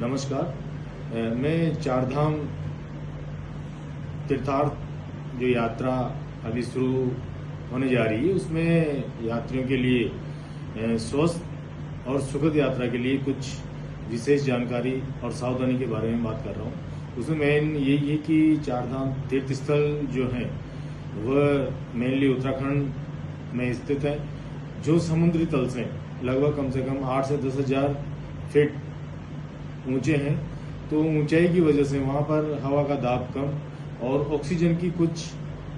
नमस्कार। मैं चारधाम तीर्थार्थ जो यात्रा अभी शुरू होने जा रही है उसमें यात्रियों के लिए स्वस्थ और सुखद यात्रा के लिए कुछ विशेष जानकारी और सावधानी के बारे में बात कर रहा हूँ। उसमें मेन यही है कि चारधाम तीर्थ स्थल जो है वह मेनली उत्तराखंड में स्थित है, जो समुद्री तल से लगभग कम से कम 8 से 10 हजार फीट ऊंचे हैं। तो ऊंचाई की वजह से वहां पर हवा का दाब कम और ऑक्सीजन की कुछ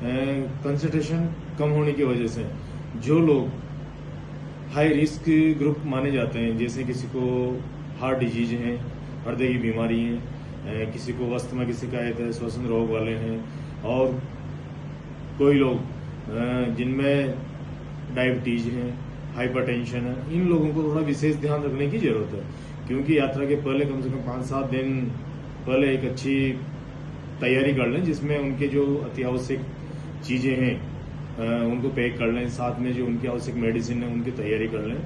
कंसंट्रेशन कम होने की वजह से जो लोग हाई रिस्क ग्रुप माने जाते हैं, जैसे किसी को हार्ट डिजीज है, हृदय की बीमारी है, किसी को अस्थमा की शिकायत है, श्वसन रोग वाले हैं, और कोई लोग जिनमें डायबिटीज है, हाइपरटेंशन है, इन लोगों को थोड़ा विशेष ध्यान रखने की जरूरत है। क्योंकि यात्रा के पहले कम से कम 5-7 दिन पहले एक अच्छी तैयारी कर लें, जिसमें उनके जो अति आवश्यक चीजें हैं उनको पैक कर लें, साथ में जो उनकी आवश्यक मेडिसिन है उनकी तैयारी कर लें।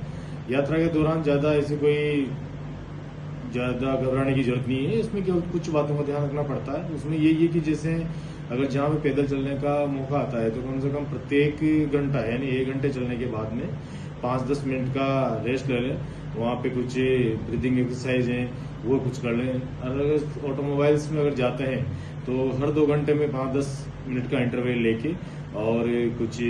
यात्रा के दौरान ज्यादा घबराने की जरूरत नहीं है। इसमें केवल कुछ बातों का ध्यान रखना पड़ता है। उसमें यही है कि जैसे अगर जहाँ पे पैदल चलने का मौका आता है तो कम से कम प्रत्येक घंटा यानी 1 घंटे चलने के बाद में 5-10 मिनट का रेस्ट ले लें। वहाँ पे कुछ ब्रीदिंग एक्सरसाइज हैं वो कुछ कर लें। अगर ऑटोमोबाइल्स में अगर जाते हैं तो हर 2 घंटे में 5-10 मिनट का इंटरवल लेके और कुछ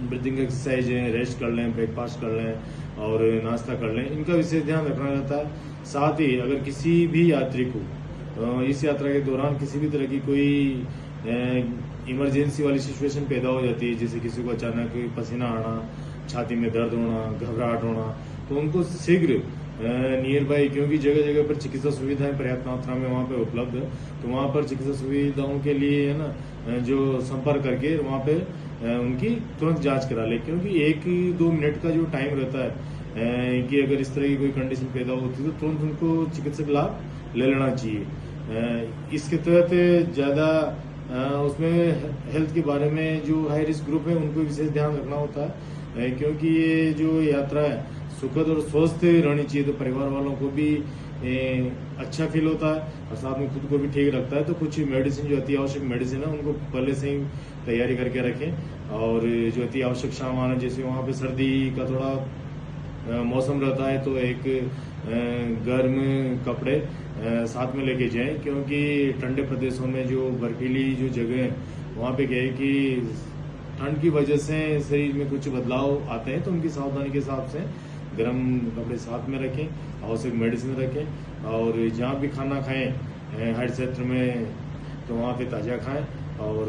ब्रीदिंग एक्सरसाइज है, रेस्ट कर लें, ब्रेकफास्ट कर लें और नाश्ता कर लें। इनका विशेष ध्यान रखना रहता है। साथ ही अगर किसी भी यात्री को इस यात्रा के दौरान किसी भी तरह की कोई इमरजेंसी वाली सिचुएशन पैदा हो जाती है, जैसे किसी को अचानक पसीना आना, छाती में दर्द होना, घबराहट होना, तो उनको शीघ्र नियर बाई, क्योंकि जगह जगह पर चिकित्सा सुविधाएं पर्याप्त मात्रा में वहाँ पे उपलब्ध है, तो वहाँ पर चिकित्सा सुविधाओं के लिए है ना जो संपर्क करके वहाँ पे उनकी तुरंत जांच करा ले। क्योंकि 1-2 मिनट का जो टाइम रहता है कि अगर इस तरह की कोई कंडीशन पैदा होती है तो तुरंत उनको चिकित्सक लाभ ले लेना चाहिए। इसके तहत ज्यादा उसमें हेल्थ के बारे में जो हाई रिस्क ग्रुप है उनको विशेष ध्यान रखना होता है, क्योंकि ये जो यात्रा है सुखद और स्वस्थ रहनी चाहिए, तो परिवार वालों को भी अच्छा फील होता है और साथ में खुद को भी ठीक रखता है। तो कुछ मेडिसिन जो अति आवश्यक मेडिसिन है उनको पहले से ही तैयारी करके रखें। और जो अति आवश्यक सामान है, जैसे वहाँ पे सर्दी का थोड़ा मौसम रहता है तो एक गर्म कपड़े साथ में लेके जाएं, क्योंकि ठंडे प्रदेशों में जो बर्फीली जो जगह है वहाँ पे क्या है कि ठंड की वजह से शरीर में कुछ बदलाव आते हैं, तो उनकी सावधानी के हिसाब से गर्म कपड़े साथ में रखें, आवश्यक मेडिसिन रखें, और जहाँ भी खाना खाएं हाइट क्षेत्र में तो वहाँ पे ताज़ा खाएं। और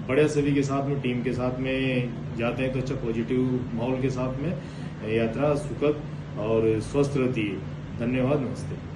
बड़े सभी के साथ में, टीम के साथ में जाते हैं तो अच्छा पॉजिटिव माहौल के साथ में यात्रा सुखद और स्वस्थ रहती है। धन्यवाद, नमस्ते।